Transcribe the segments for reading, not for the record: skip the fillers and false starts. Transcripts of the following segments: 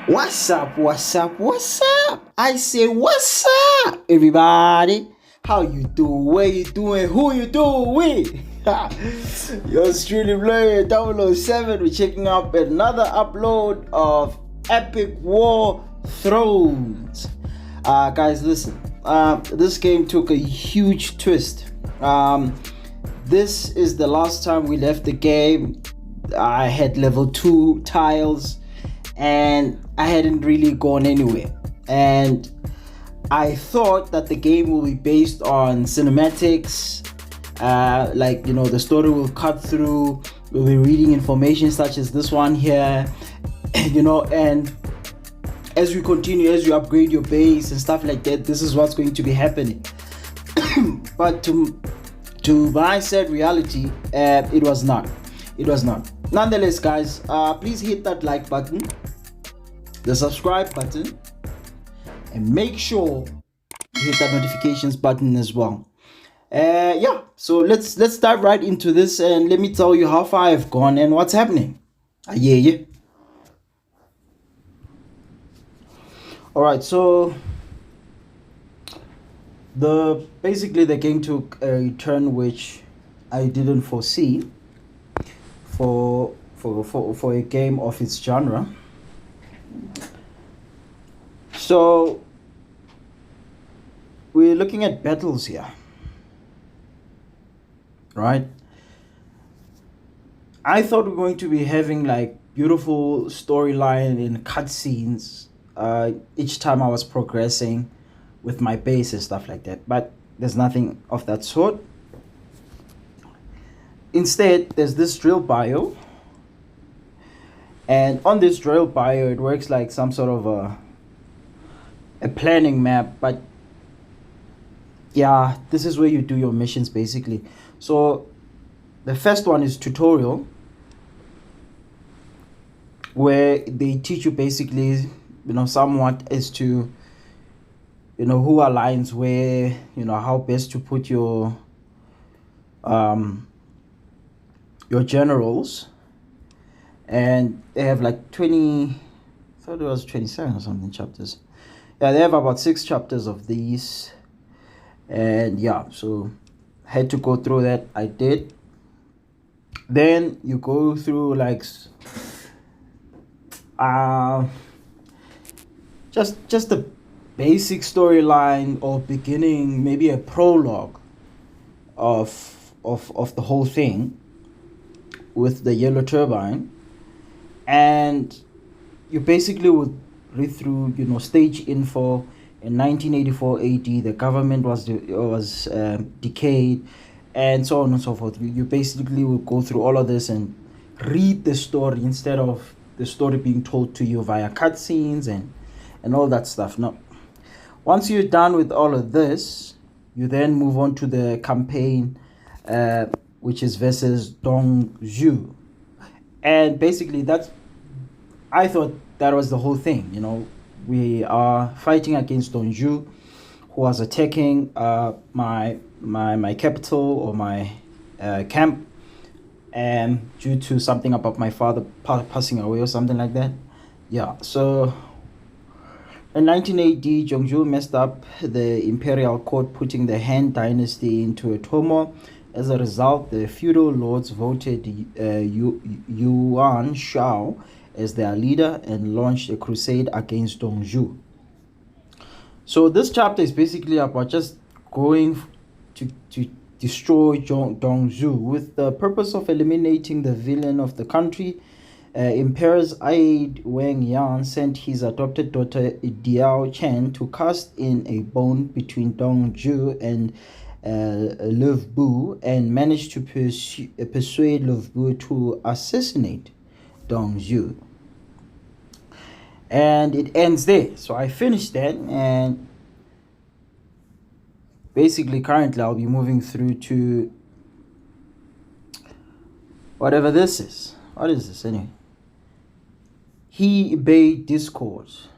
What's up? What's up? What's up? I say what's up, everybody? How you doing? Where you doing? Who you doing with? Yours truly, Player 007. We're checking out another upload of Epic War Thrones. Guys, listen. This game took a huge twist. This is the last time we left the game. I had level 2 tiles and I hadn't really gone anywhere. And I thought that the game will be based on cinematics, the story will cut through, we'll be reading information such as this one here, and as we continue, as you upgrade your base and stuff like that, this is what's going to be happening. But to my sad reality, it was not. Nonetheless, guys, please hit that like button, the subscribe button, and make sure you hit that notifications button as well. So let's dive right into this, and let me tell you how far I've gone and what's happening. Yeah. All right, so basically the game took a turn which I didn't foresee for a game of its genre. So we're looking at battles here, right? I thought we were going to be having like beautiful storyline and cutscenes each time I was progressing with my base and stuff like that, but there's nothing of that sort. Instead, there's this drill bio, and on this drill bio it works like some sort of a planning map, but yeah, this is where you do your missions basically. So the first one is tutorial, where they teach you basically somewhat as to who aligns where, how best to put your generals. And they have like 20, I thought it was 27 or something chapters. Yeah, they have about 6 chapters of these, and yeah, so I had to go through that. I did. Then you go through like just the basic storyline or beginning, maybe a prologue of the whole thing with the yellow turbine, and you basically would read through stage info. In 1984 AD, the government was decayed, and so on and so forth. You basically will go through all of this and read the story instead of the story being told to you via cutscenes and all that stuff. Now, once you're done with all of this, you then move on to the campaign, which is versus Dongzhou. And basically I thought that was the whole thing. We are fighting against Dongzhou, who was attacking my capital or my camp, and due to something about my father passing away or something like that. Yeah, so in 1980, Dongzhou messed up the imperial court, putting the Han dynasty into a turmoil. As a result, the feudal lords voted Yuan Shao as their leader and launched a crusade against Dongzhou. So this chapter is basically about just going to destroy Dongzhou with the purpose of eliminating the villain of the country. Emperor's aide Wang Yan sent his adopted daughter Diao Chen to cast in a bond between Dongzhou and Love Bu, and managed to persuade Love Bu to assassinate Dongzhou. And it ends there. So I finished that, and basically currently I'll be moving through to whatever this is. What is this anyway? He Bay Discourse.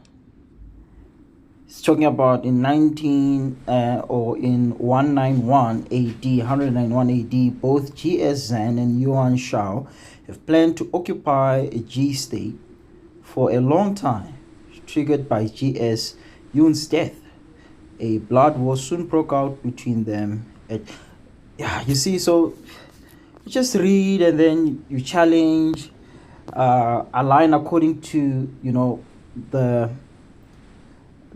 It's talking about in 191 AD, both G.S. Zan and Yuan Shao have planned to occupy a G state for a long time, triggered by GS Yoon's death. A blood war soon broke out between them. Yeah, you see, so you just read and then you challenge, align according to, you know, the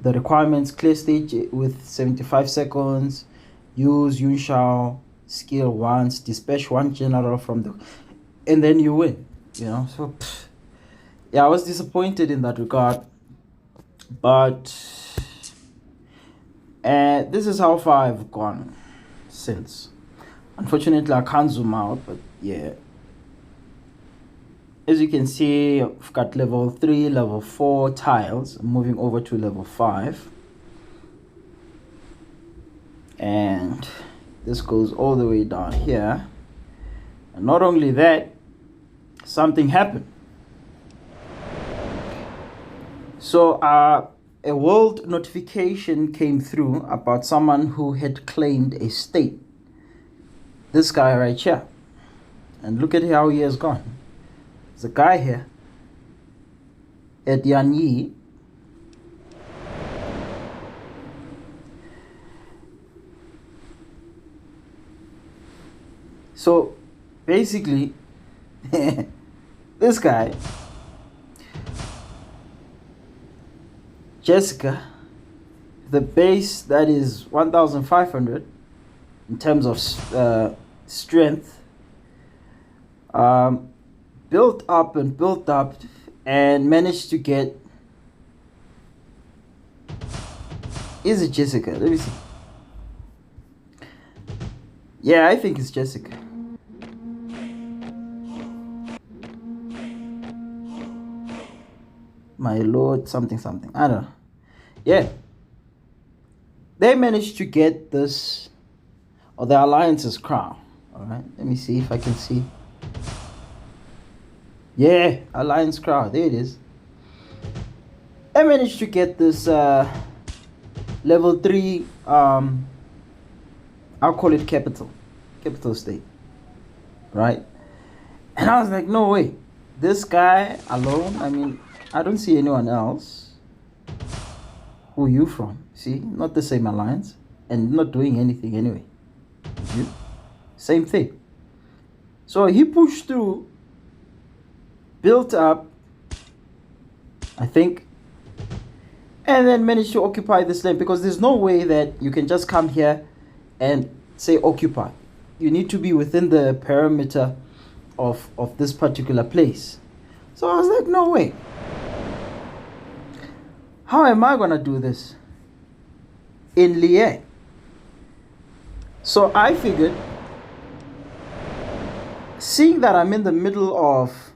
requirements, clear stage with 75 seconds, use Yun Shao skill once, dispatch one general from the, and then you win, you know. So yeah, I was disappointed in that regard, but this is how far I've gone since. Unfortunately, I can't zoom out, but yeah, as you can see, I've got level 3, level 4 tiles. I'm moving over to level 5, and this goes all the way down here. And not only that, something happened. So a world notification came through about someone who had claimed a state. This guy right here. And look at how he has gone. There's a guy here at Yanyi. So basically, this guy, Jessica, the base that is 1,500 in terms of strength, built up and managed to get, is it Jessica? Let me see. Yeah, I think it's Jessica. My lord, something, I don't know. Yeah, they managed to get this, or the alliance's crown. All right, let me see if I can see. Yeah, alliance crown, there it is. I managed to get this level 3, I'll call it capital state, right? And I was like, no way, this guy alone, I mean, I don't see anyone else. Who are you from? See, not the same alliance, and not doing anything anyway. You? Same thing. So he pushed through, built up, I think, and then managed to occupy this land, because there's no way that you can just come here and say occupy. You need to be within the perimeter of this particular place. So I was like, no way. How am I gonna do this in Lié? So I figured, seeing that I'm in the middle of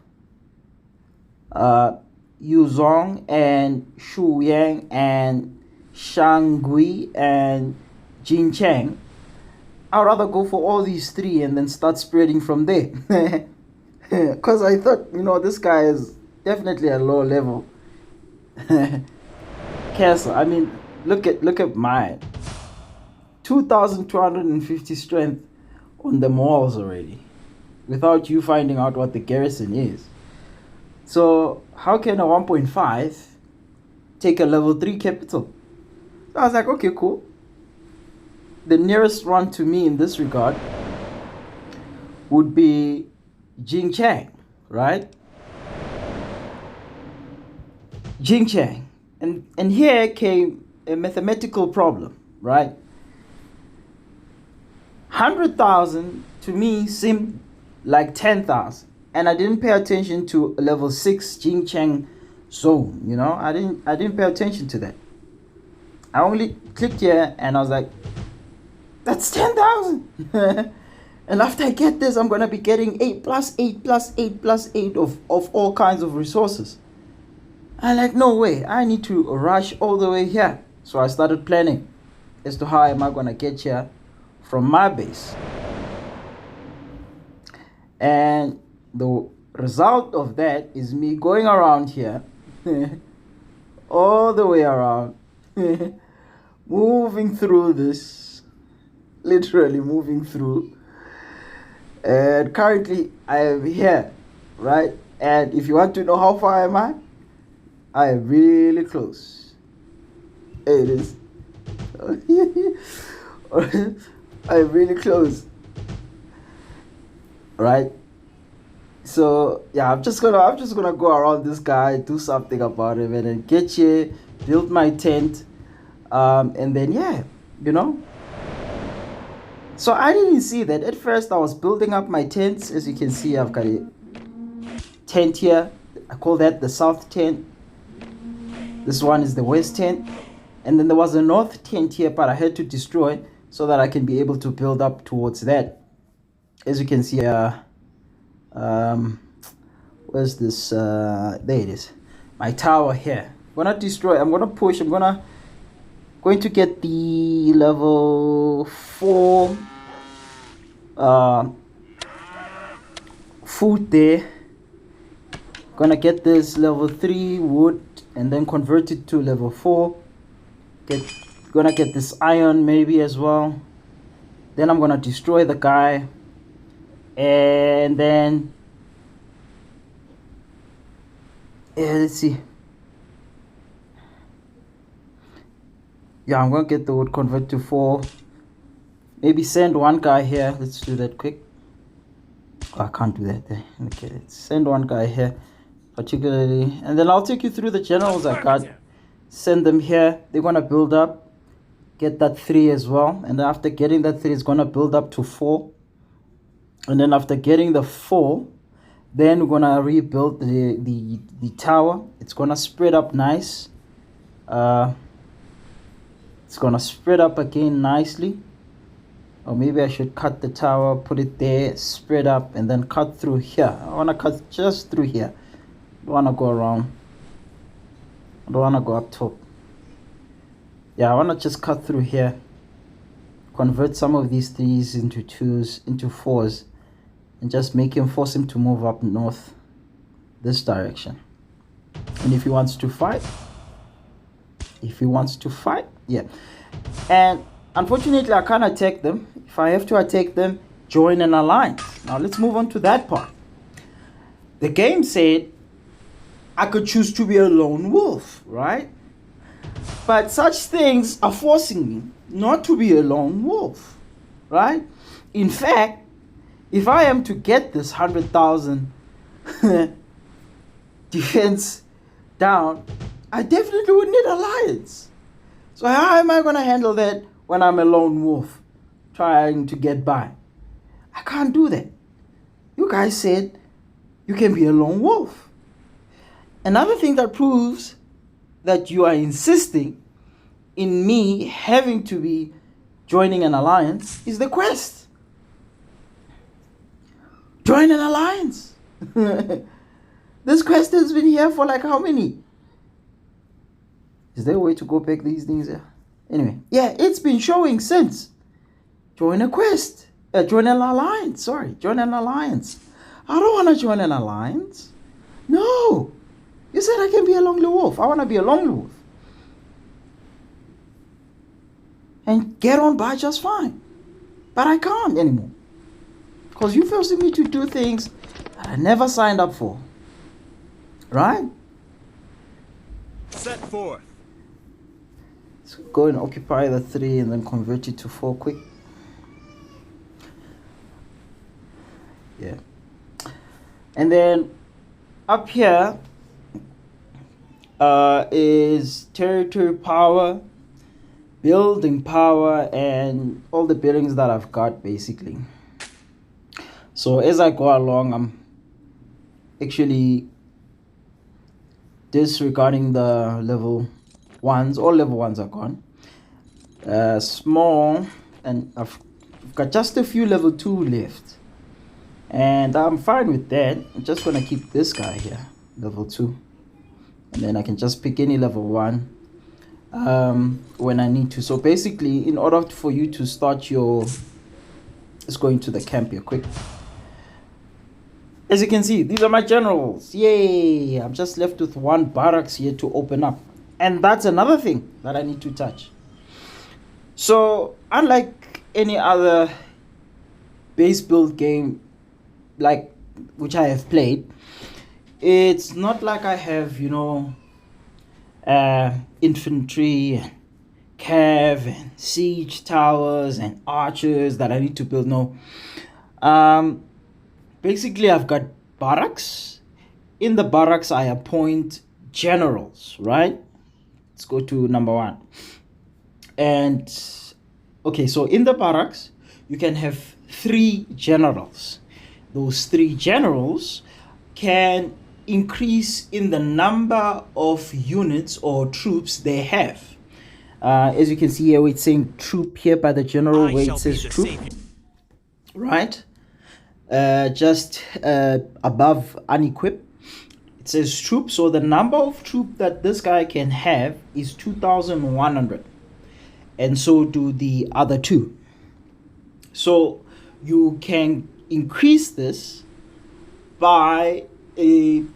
Yuzhong and Shuyang and Shangui and Jincheng, I'd rather go for all these 3 and then start spreading from there. Because I thought, you know, this guy is definitely a low level castle. I mean, look at mine. 2,250 strength on the walls already, without you finding out what the garrison is. So how can a 1.5 take a level 3 capital? So I was like, okay, cool. The nearest one to me in this regard would be Jingchang, right? Jingchang. And here came a mathematical problem, right? 100,000 to me seemed like 10,000, and I didn't pay attention to level 6 Jingchang zone. You know, I didn't pay attention to that. I only clicked here and I was like, that's 10,000. And after I get this, I'm gonna be getting 8 plus 8 plus 8 plus 8 of all kinds of resources. I'm like, no way, I need to rush all the way here. So I started planning as to how am I gonna get here from my base. And the result of that is me going around here, all the way around, moving through this, literally moving through. And currently I am here, right? And if you want to know how far am I I am really close. There it is. I am really close. Right? So yeah, I'm just gonna go around this guy, do something about him, and then get here, build my tent, and then yeah, you know. So I didn't see that at first. I was building up my tents. As you can see, I've got a tent here. I call that the south tent. This one is the west tent, and then there was a north tent here, but I had to destroy so that I can be able to build up towards that. As you can see, where's this? There it is. My tower here. I'm gonna destroy. I'm gonna push. I'm going to get the level 4 food there. Gonna get this level 3 wood and then convert it to level 4. Gonna get this iron maybe as well. Then I'm gonna destroy the guy, and then let's see. Yeah, I'm gonna get the wood, convert to 4. Maybe send one guy here. Let's do that quick. Oh, I can't do that there. Okay, let's send one guy here, particularly, and then I'll take you through the generals I got. Send them here. They're gonna build up. Get that 3 as well, and after getting that 3, it's gonna build up to 4. And then after getting the 4, then we're gonna rebuild the tower. It's gonna spread up nice. It's gonna spread up again nicely. Or maybe I should cut the tower, put it there, spread up, and then cut through here. I wanna cut just through here. I don't wanna go around. I don't wanna go up top. Yeah, I wanna just cut through here. Convert some of these 3s into 2s, into 4s, and just force him to move up north this direction. And if he wants to fight, yeah. And unfortunately, I can't attack them. If I have to attack them, join an alliance. Now let's move on to that part. The game said I could choose to be a lone wolf, right? But such things are forcing me not to be a lone wolf, right? In fact, if I am to get this 100,000 defense down, I definitely would need alliance. So how am I going to handle that when I'm a lone wolf trying to get by? I can't do that. You guys said you can be a lone wolf. Another thing that proves that you are insisting in me having to be joining an alliance is the quest. Join an alliance. This quest has been here for like how many? Is there a way to go back these things here? Anyway, yeah, it's been showing since. Join a quest. Join an alliance. Sorry, join an alliance. I don't want to join an alliance. No. You said I can be a lonely wolf. I want to be a lonely wolf. And get on by just fine. But I can't anymore. Because you're forcing me to do things that I never signed up for. Right? Set forth. So go and occupy the 3 and then convert it to 4 quick. Yeah. And then up here is territory power, building power, and all the buildings that I've got basically. So as I go along, I'm actually disregarding the level 1s. All level 1s are gone. Small, and I've got just a few level 2 left. And I'm fine with that. I'm just gonna keep this guy here, level 2. And then I can just pick any level 1 when I need to. So basically, in order for you to start your... Let's go into the camp here quick. As you can see, these are my generals. Yay! I'm just left with 1 barracks here to open up. And that's another thing that I need to touch. So, unlike any other base build game like which I have played, it's not like I have, infantry, cav, and siege towers, and archers that I need to build. No. Basically, I've got barracks. In the barracks, I appoint generals, right? Let's go to number 1. And okay, so in the barracks, you can have 3 generals. Those 3 generals can increase in the number of units or troops they have. As you can see here, it's saying troop here by the general, where it says troop, right? Just above unequip, it says troop. So the number of troop that this guy can have is 2,100, and so do the other 2. So you can increase this by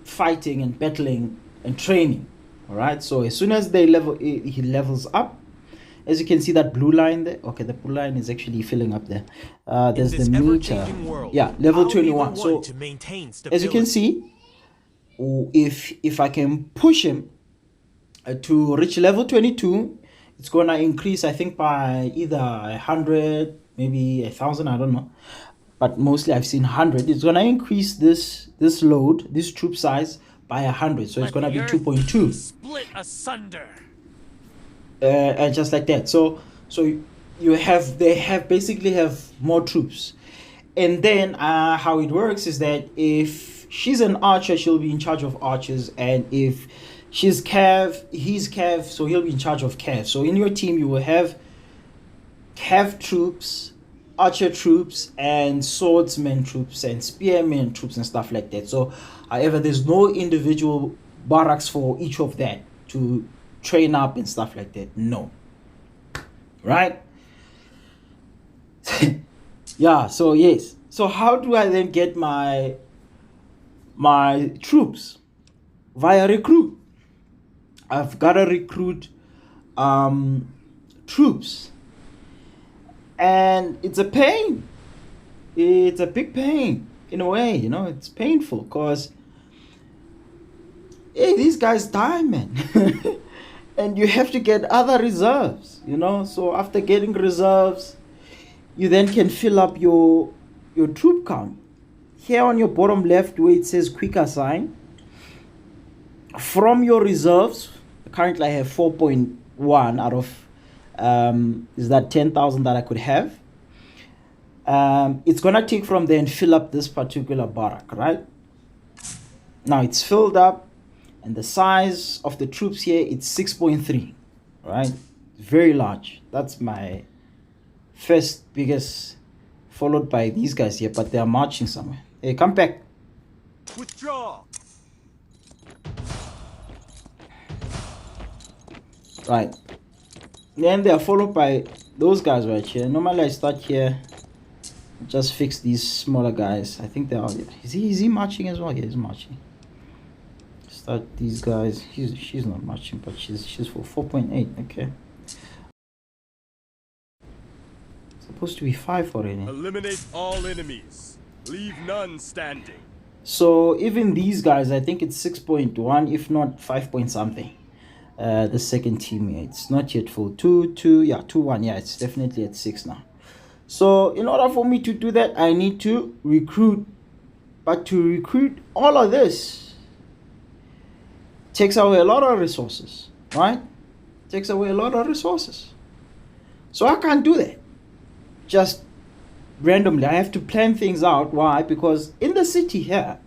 fighting and battling and training. All right, so as soon as they he levels up. As you can see, that blue line there. Okay, the blue line is actually filling up there. There's the meter. Yeah, level 21. So as you can see, if I can push him to reach level 22, it's gonna increase, I think, by either 100, maybe 1,000. I don't know, but mostly I've seen 100. It's gonna increase this load, this troop size, by 100. So it's gonna be 2.2. Split asunder. And just like that. So they basically have more troops. And then how it works is that if she's an archer, she'll be in charge of archers, and if she's cav, he's cav, so he'll be in charge of cav. So in your team you will have cav troops, archer troops, and swordsman troops, and spearmen troops, and stuff like that. So however, there's no individual barracks for each of that to train up and stuff like that. No. Right? Yeah, so yes. So how do I then get my troops? Via recruit. I've got to recruit troops. And it's a pain. It's a big pain in a way, it's painful because hey, these guys die, man. And you have to get other reserves, so after getting reserves, you then can fill up your troop count. Here on your bottom left where it says quick assign, from your reserves, currently I have 4.1 out of is that 10,000 that I could have. It's gonna take from there and fill up this particular barrack, right? Now it's filled up, and the size of the troops here, it's 6.3, right? Very large. That's my first biggest, followed by these guys here, but they are marching somewhere. Hey, come back. Withdraw. Right. Then they are followed by those guys right here. Normally I start here, just fix these smaller guys. I think they are. Is he marching as well? Yeah, he's marching. Start these guys. She's not marching, but she's for 4.8. Okay. Supposed to be 5 already. Eliminate all enemies. Leave none standing. So even these guys, I think it's 6.1, if not 5 point something. The second team, it's not yet full. 2.1. Yeah, it's definitely at 6 now. So in order for me to do that, I need to recruit. But to recruit all of this takes away a lot of resources, right? Takes away a lot of resources. So I can't do that just randomly. I have to plan things out. Why? Because in the city here,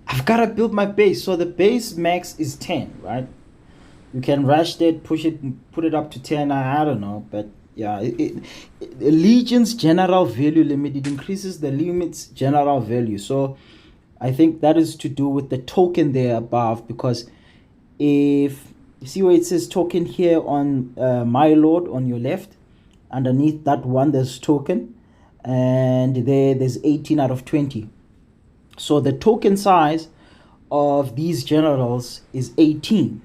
I've got to build my base. So the base max is 10, right? You can rush that, push it, put it up to 10. I don't know, but yeah, the Legion's general value limit, it increases the limit's general value. So I think that is to do with the token there above, because if you see where it says token here on my lord on your left, underneath that one there's token, and there's 18 out of 20. So the token size of these generals is 18,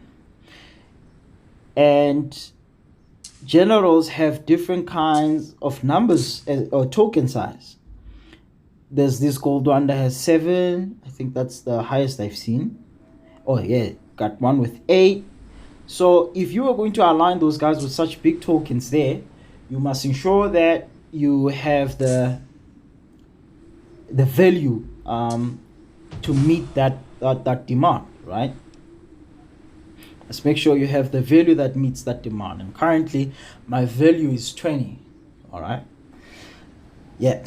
and generals have different kinds of numbers or token size. There's this gold one that has 7. I think that's the highest I've seen. Oh yeah, got one with 8. So if you are going to align those guys with such big tokens there, you must ensure that you have the value to meet that demand, right? Let's make sure you have the value that meets that demand. And currently my value is 20. All right. Yeah,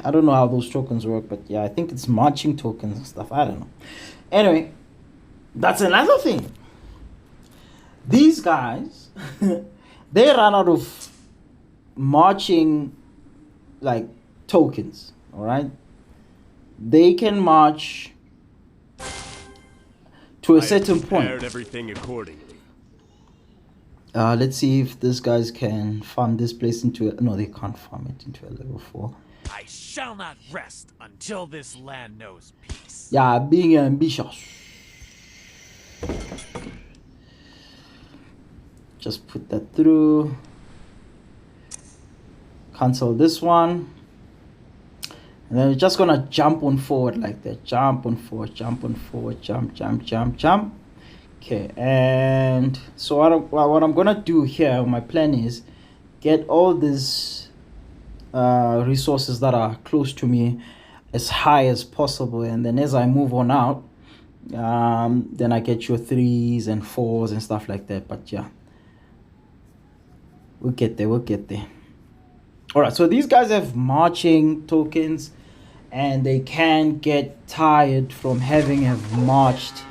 I don't know how those tokens work, but yeah, I think it's marching tokens and stuff. I don't know. Anyway, that's another thing. These guys, they run out of marching like tokens. All right. They can march to a certain point. Everything accordingly. Let's see if these guys can farm this place into a... No, they can't farm it into a level 4. I shall not rest until this land knows peace. Yeah, being ambitious. Just put that through. Cancel this one. And then we're just gonna jump on forward like that. Jump on forward, jump on forward, jump, jump, jump, jump. Okay, and so what I'm gonna do here, my plan is get all these resources that are close to me as high as possible, and then as I move on out, then I get your 3s and 4s and stuff like that. But yeah, we'll get there. All right, so these guys have marching tokens, and they can get tired from having marched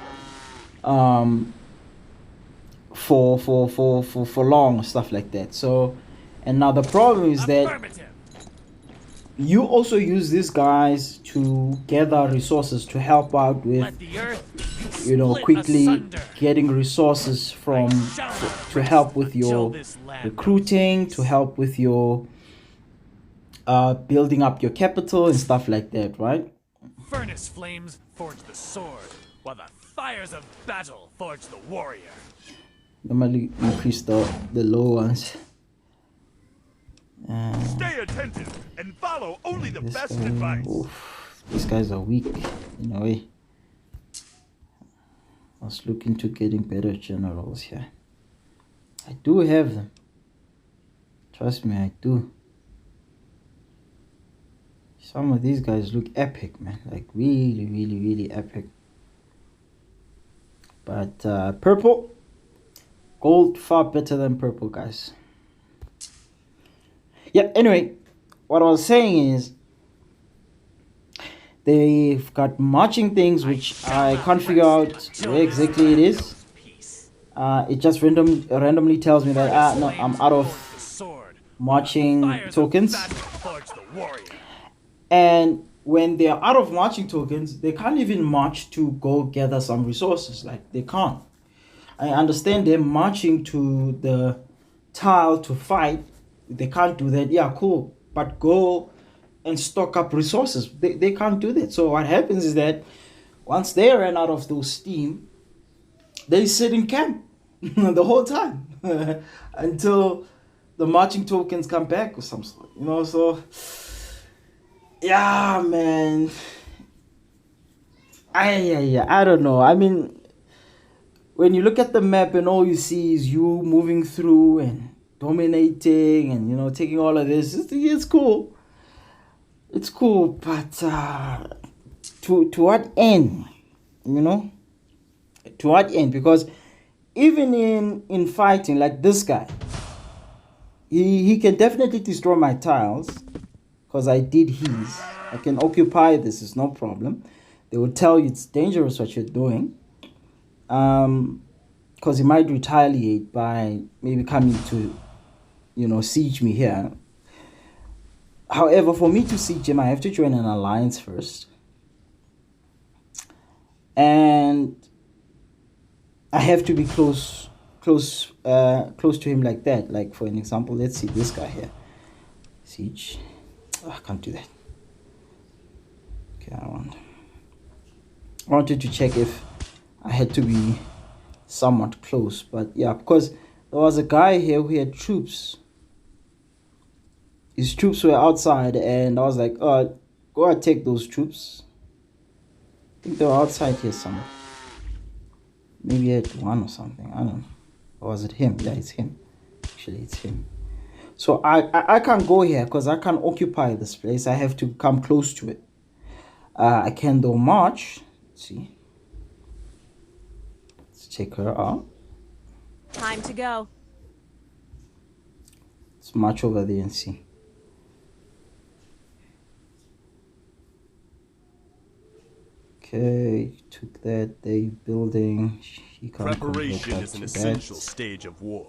for long, stuff like that. So, and now the problem is that you also use these guys to gather resources to help out with, you know, quickly getting resources from to help with your recruiting, to help with your building up your capital and stuff like that, right? Furnace flames forge the sword, while the fires of battle forge the warrior. Normally increase the low ones. Stay attentive and follow only the best guy, advice. Oof, these guys are weak in a way. I was looking to getting better generals here. I do have them. Trust me, I do. Some of these guys look epic, man. Like really, really, really epic. But purple, gold far better than purple, guys. Yeah, anyway, what I was saying is they've got marching things which I can't figure out where exactly it is. It just randomly tells me that no, I'm out of marching tokens. And when they're out of marching tokens, they can't even march to go gather some resources. Like, they can't. I understand they're marching to the tile to fight. They can't do that. Yeah, cool. But go and stock up resources. They can't do that. So what happens is that once they run out of those steam, they sit in camp the whole time until the marching tokens come back or some sort. You know, so... yeah, man. I don't know. I mean, when you look at the map and all you see is you moving through and dominating and, you know, taking all of this, it's cool. It's cool, but to what end? You know? To what end? Because even in fighting, like this guy, he can definitely destroy my tiles. Because I did his. I can occupy this, it's no problem. They will tell you it's dangerous what you're doing. Because he might retaliate by maybe coming to, you know, siege me here. However, for me to siege him, I have to join an alliance first. And I have to be close to him like that. Like, for an example, let's see this guy here. Siege. Oh, I can't do that. Okay, I wanted to check if I had to be somewhat close, but yeah, because there was a guy here who had troops. His troops were outside, and I was like, oh, go and take those troops. I think they were outside here somewhere. Maybe at 1 or something. I don't know. Or was it him? Yeah, it's him. Actually, it's him. So I can't go here because I can't occupy this place. I have to come close to it. I can though march. Let's see. Let's check her out. Time to go. Let's march over there and see. Okay, took that. They building. He can't Preparation is an essential stage of war.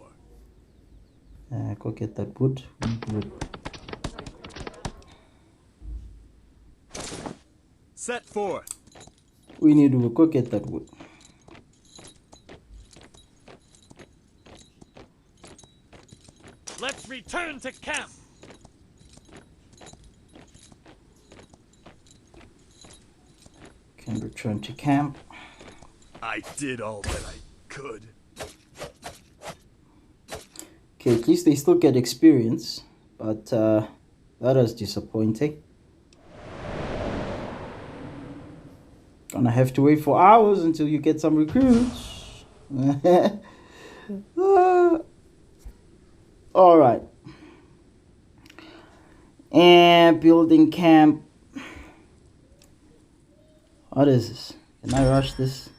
Go get that wood. Wood. Set forth. We need to go get that wood. Let's return to camp. Can return to camp. I did all that I could. Okay, at least they still get experience, but that is disappointing. Gonna have to wait for hours until you get some recruits. All right. And building camp. What is this? Can I rush this?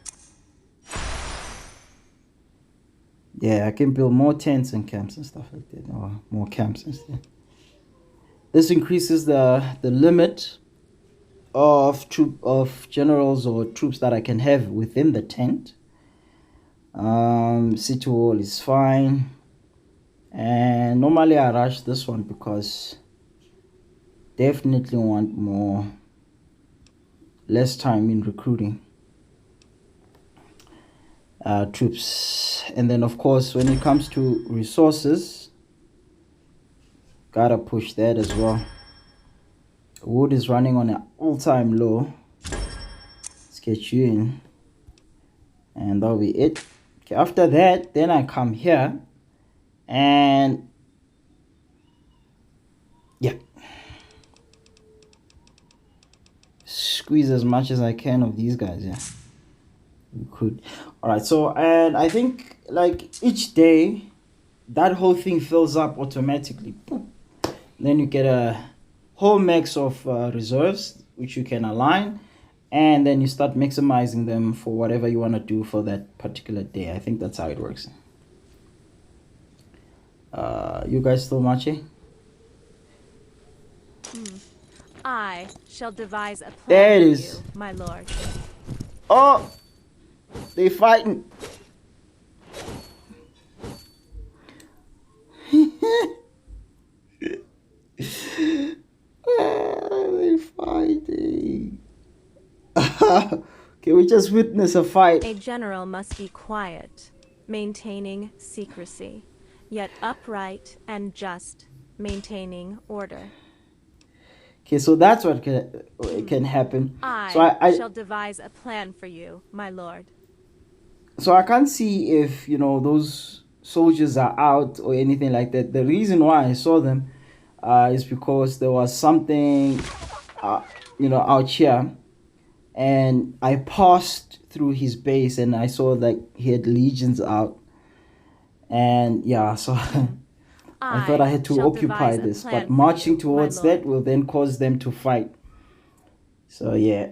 Yeah, I can build more tents and camps and stuff like that, or more camps instead. This increases the limit of generals or troops that I can have within the tent. City wall is fine, and normally I rush this one because definitely want less time in recruiting troops. And then of course when it comes to resources, gotta push that as well. Wood is running on an all-time low. Let's get you in, and that'll be it. Okay, after that then I come here and yeah, squeeze as much as I can of these guys. Yeah, we could. All right, so and I think like each day that whole thing fills up automatically. Then you get a whole max of reserves which you can align, and then you start maximizing them for whatever you want to do for that particular day. I think that's how it works. You guys still marching? I shall devise a plan There it for is. you, my lord. Oh, they fighting. They fighting. Okay, we just witnessed a fight. A general must be quiet, maintaining secrecy, yet upright and just, maintaining order. Okay, so that's what can happen. I I shall devise a plan for you, my lord. So I can't see if those soldiers are out or anything like that. The reason why I saw them is because there was something out here, and I passed through his base and I saw that he had legions out, and yeah, so I thought I had to occupy this, but marching towards that will then cause them to fight. So yeah.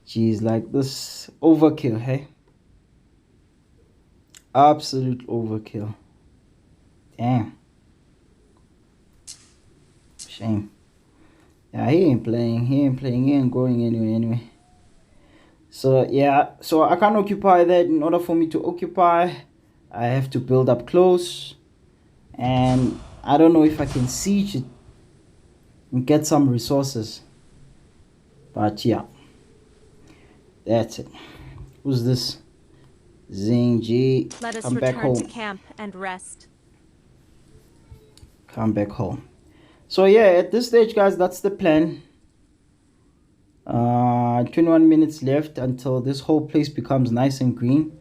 Jeez, like this overkill, hey? Absolute overkill. Damn. Shame. Yeah, he ain't playing. He ain't going anyway. So yeah, so I can't occupy that. In order for me to occupy, I have to build up close. And I don't know if I can siege it and get some resources. But yeah. That's it. Who's this? Zing G. Let us Come back return home. to camp and rest. Come back home. So yeah, at this stage, guys, that's the plan. 21 minutes left until this whole place becomes nice and green.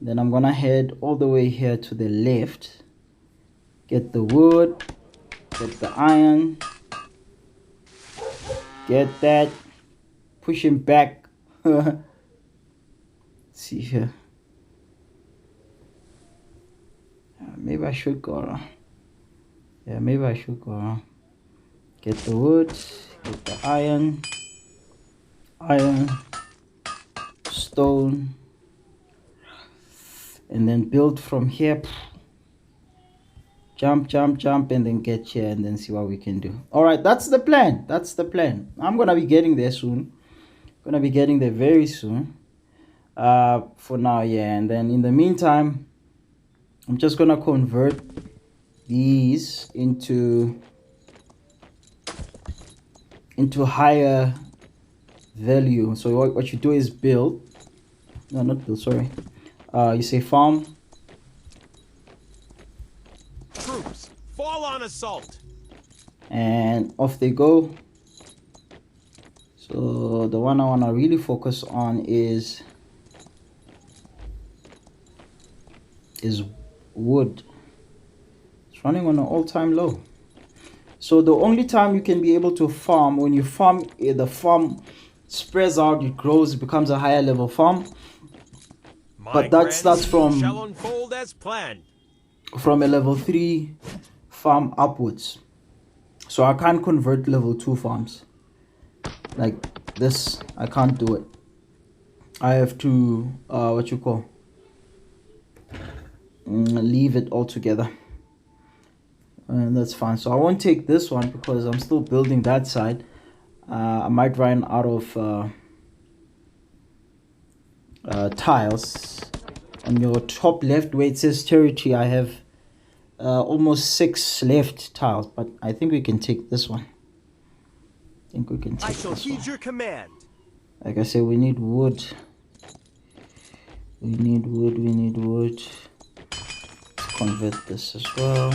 Then I'm gonna head all the way here to the left. Get the wood. Get the iron. Get that. Push him back. see here. Maybe I should go around. Yeah, maybe I should go around. Get the wood, get the iron, stone, and then build from here. Jump, and then get here and then see what we can do. All right, that's the plan. I'm gonna be getting there soon. Gonna be getting there very soon. For now, yeah. And then in the meantime, I'm just gonna convert these into higher value. So what you do is build. No, not build. Sorry. You say farm. Troops, fall on assault. And off they go. So the one I want to really focus on is wood. It's running on an all-time low. So the only time you can be able to farm, when you farm, the farm spreads out, it grows, it becomes a higher level farm. But that starts from shall unfold as planned. From a level 3 farm upwards. So I can't convert level 2 farms like this. I can't do it. I have to leave it all together, and that's fine. So I won't take this one because I'm still building that side. I might run out of tiles. On your top left where it says territory, I have almost 6 left tiles, but I think we can take this one. I shall heed your command. Like I said, we need wood. We need wood. Let's convert this as well.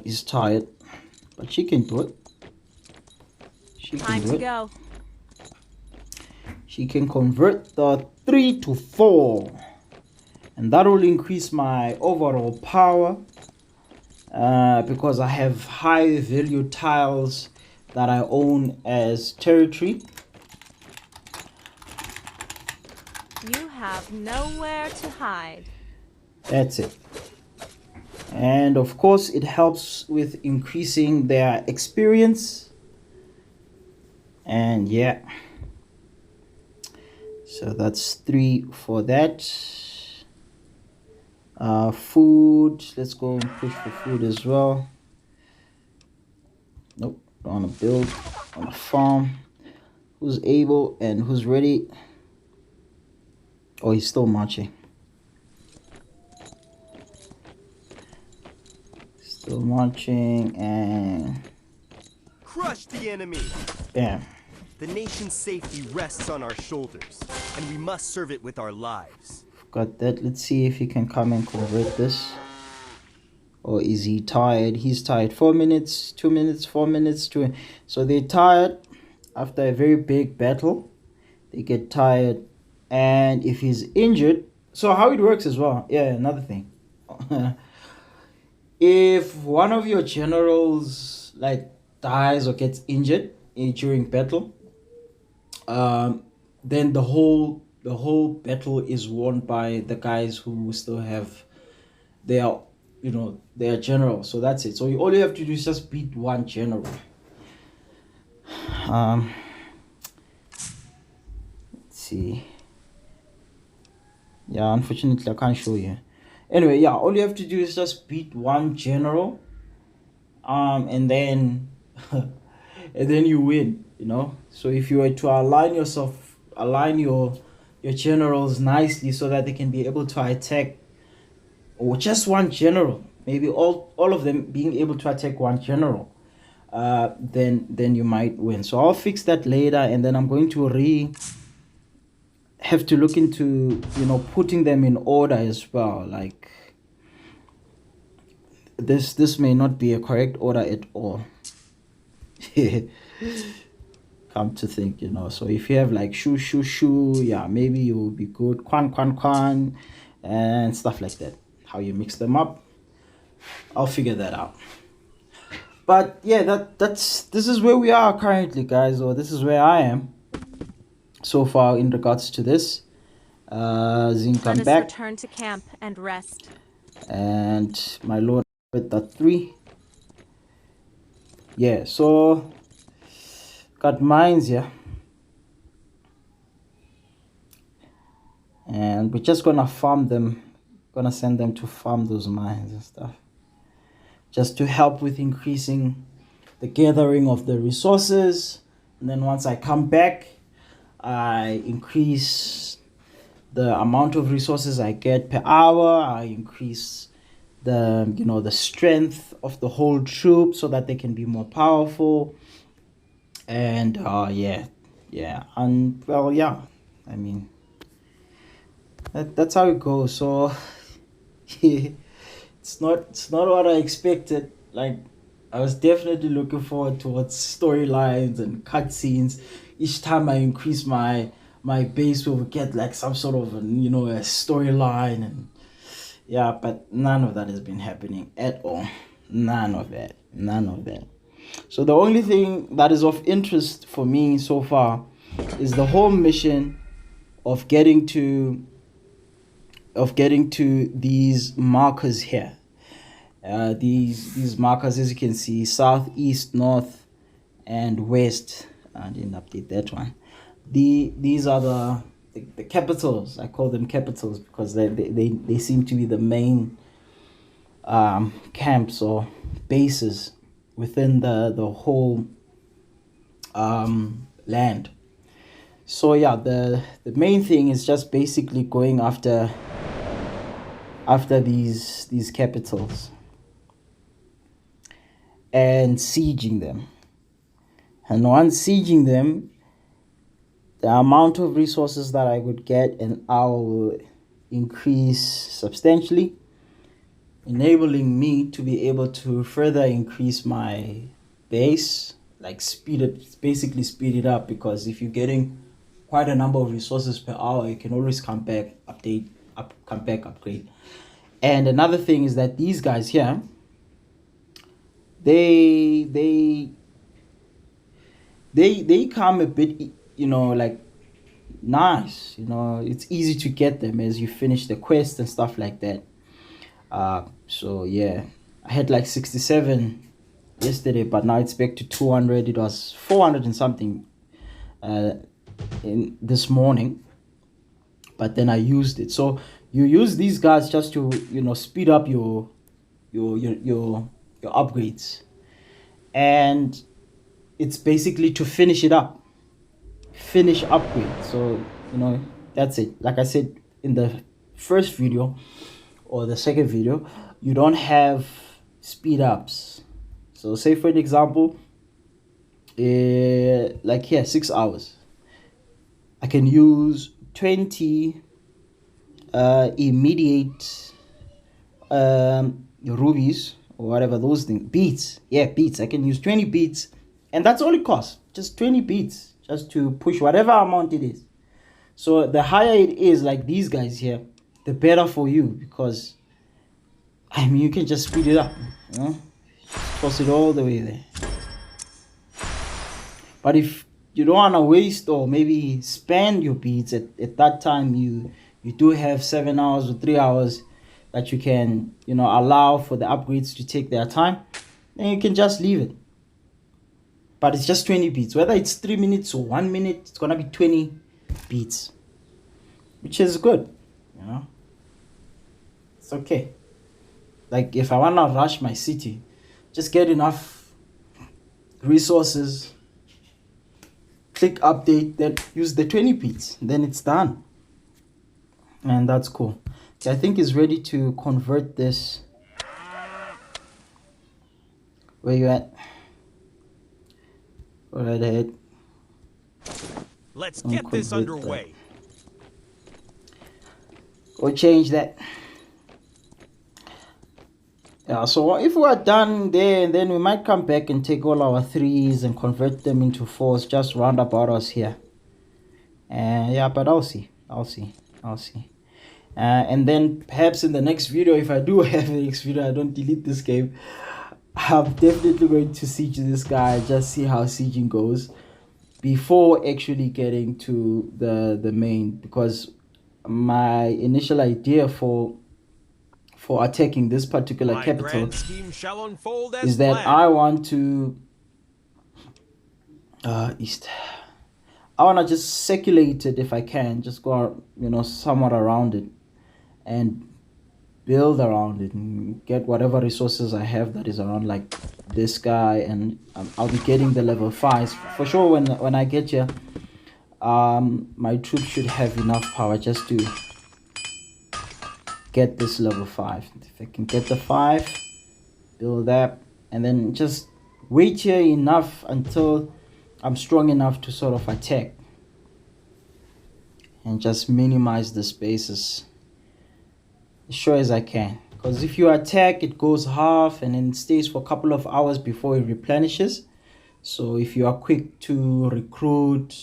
He's tired, but she can do it. Time to go. She can convert the 3 to 4, and that will increase my overall power because I have high value tiles that I own as territory. You have nowhere to hide. That's it. And of course it helps with increasing their experience. And yeah, so that's 3 for that. Food, let's go and push for food as well. Nope, don't want to build on a farm. Who's able and who's ready? Oh, he's still marching. Still marching, and crush the enemy. Bam. The nation's safety rests on our shoulders, and we must serve it with our lives. Got that. Let's see if he can come and convert this. Or is he tired? He's tired. 4 minutes, 2 minutes, 4 minutes, 2. So they're tired after a very big battle. They get tired. And if he's injured, so how it works as well. Yeah, another thing. If one of your generals like dies or gets injured during battle, then the whole battle is won by the guys who still have their general. So that's it. So all you have to do is just beat one general. Let's see. Yeah, unfortunately I can't show you. Anyway, yeah, all you have to do is just beat one general, and then and then you win, So if you were to align your generals nicely so that they can be able to attack, or just one general, maybe all of them being able to attack one general, then you might win. So I'll fix that later, and then I'm going to have to look into putting them in order as well. Like this may not be a correct order at all. Come to think, so if you have like shoo, yeah, maybe you will be good. Quan, and stuff like that. How you mix them up, I'll figure that out. But yeah, this is where we are currently, guys, or this is where I am. so far in regards to this. Zin, come Let us back. return to camp and rest. And my lord with that 3. Yeah, so got mines here. And we're just gonna farm them. Gonna send them to farm those mines and stuff. Just to help with increasing the gathering of the resources. And then once I come back, I increase the amount of resources I get per hour. I increase the the strength of the whole troop so that they can be more powerful. And yeah, and well, yeah, I mean that's how it goes. So it's not what I expected. Like, I was definitely looking forward towards storylines and cutscenes. Each time I increase my base, we will get like some sort of a storyline, and yeah, but none of that has been happening at all. None of that. So the only thing that is of interest for me so far is the whole mission of getting to these markers here. These markers, as you can see, south, east, north, and west. I didn't update that one. These are the capitals. I call them capitals because they seem to be the main camps or bases within the whole land. So yeah, the main thing is just basically going after these capitals and sieging them. And once sieging them, the amount of resources that I would get and I will increase substantially, enabling me to be able to further increase my base, like basically speed it up, because if you're getting quite a number of resources per hour, you can always come back, upgrade. And another thing is that these guys here, they come a bit, like nice. It's easy to get them as you finish the quest and stuff like that. So yeah, I had like 67 yesterday, but now it's back to 200. It was 400 and something in this morning, but then I used it. So you use these guys just to speed up your upgrades, and it's basically to finish upgrade. So that's it. Like I said in the first video or the second video, you don't have speed ups. So say for an example, like here, 6 hours, I can use 20 immediate rubies or whatever those things, beats. I can use 20 beats, and that's all it costs, just 20 beats, just to push whatever amount it is. So the higher it is, like these guys here, the better for you, because I mean you can just speed it up, toss it all the way there. But if you don't want to waste or maybe spend your beats at that time, you do have 7 hours or 3 hours that you can allow for the upgrades to take their time, then you can just leave it. But it's just 20 beats, whether it's 3 minutes or 1 minute, it's gonna be 20 beats, which is good. It's okay. Like if I want to rush my city, just get enough resources, click update, then use the 20 beats, then it's done. And that's cool. Okay, I think it's ready to convert this. Where you at? Go right ahead. Let's get this underway. Or change that. Yeah, so if we are done there, and then we might come back and take all our 3s and convert them into 4s, just round about us here. And yeah, but I'll see. And then perhaps in the next video, if I do have the next video, I don't delete this game, I'm definitely going to siege this guy, just see how sieging goes. before actually getting to the main, because my initial idea for attacking this particular My capital grand scheme shall unfold as is that planned. I want to east. I want to just circulate it if I can, just go, somewhat around it and build around it and get whatever resources I have that is around, like this guy, and I'll be getting the level 5s for sure. When I get here, my troops should have enough power just to get this level 5. If I can get the 5, build that, and then just wait here enough until I'm strong enough to sort of attack and just minimize the spaces as sure as I can. Because if you attack, it goes half and then stays for a couple of hours before it replenishes. So if you are quick to recruit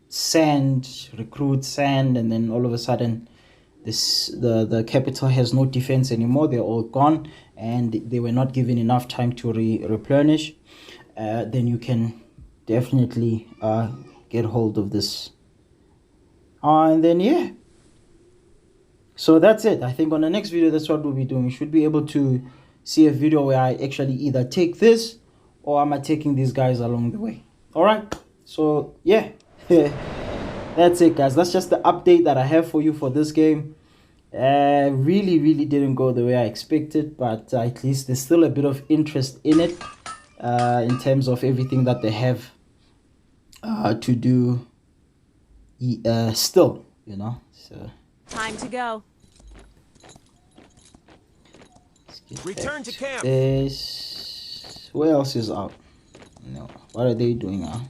sand, and then all of a sudden the capital has no defense anymore, they're all gone and they were not given enough time to replenish, then you can definitely get hold of this. And then yeah, so that's it. I think on the next video, that's what we'll be doing. You should be able to see a video where I actually either take this or I'm taking these guys along the way. All right, so yeah. That's it, guys. That's just the update that I have for you for this game. Really didn't go the way I expected, but at least there's still a bit of interest in it, in terms of everything that they have to do still, so Time to go. Return to camp. Where else is out? No, what are they doing now?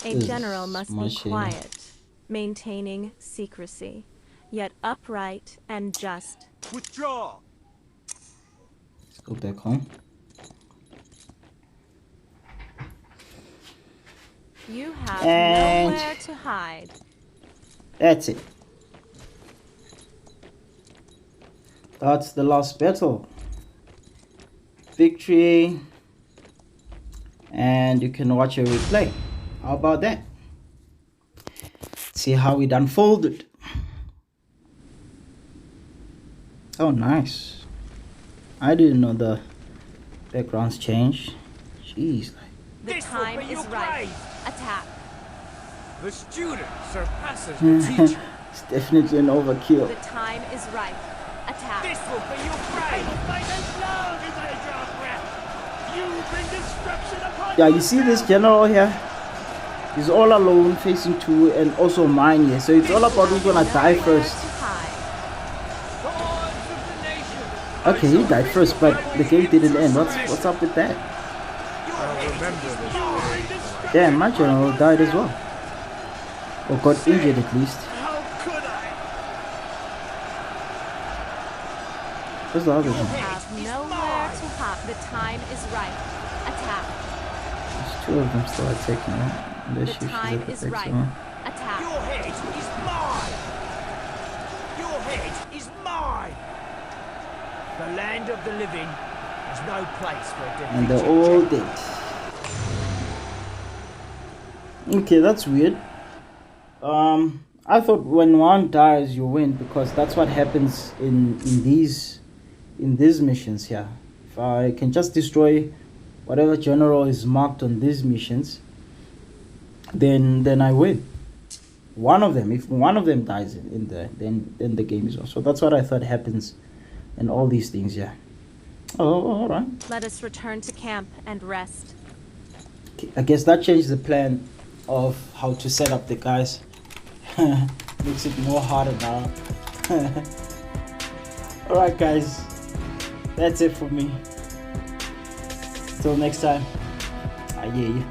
A general must be quiet, maintaining secrecy, yet upright and just. Withdraw. Let's go back home. You have And nowhere to hide. that's it. That's the last battle. Victory. And you can watch a replay. How about that? See how it unfolded. Oh, nice. I didn't know the backgrounds changed. Jeez. The time is right. Attack. The student surpasses the teacher. It's definitely an overkill. The time is right. Attack. This will be your grave. Fight as long as I draw breath. You bring destruction upon Yeah, you see this general here? He's all alone facing 2 and also mine here. So it's all about who's gonna die first. Okay, he died first, but the game didn't end. What's up with that? Damn, my general died as well. Or got injured at least. How could I? Where's the other You one? have nowhere to hide. The time is right. Attack. There's 2 of them still attacking, right? The time is right. Attack. Your head is mine. Your head is mine. The land of the living is no place for a defeated And they're all dead. Okay, that's weird. I thought when one dies you win, because that's what happens in these missions here. If I can just destroy whatever general is marked on these missions, then I win. One of them, if one of them dies in there, then the game is over. So that's what I thought happens in all these things, yeah. Oh, all right. Let us return to camp and rest. I guess that changed the plan of how to set up the guys. Makes it more harder now. Alright guys, that's it for me. Till next time, I hear you.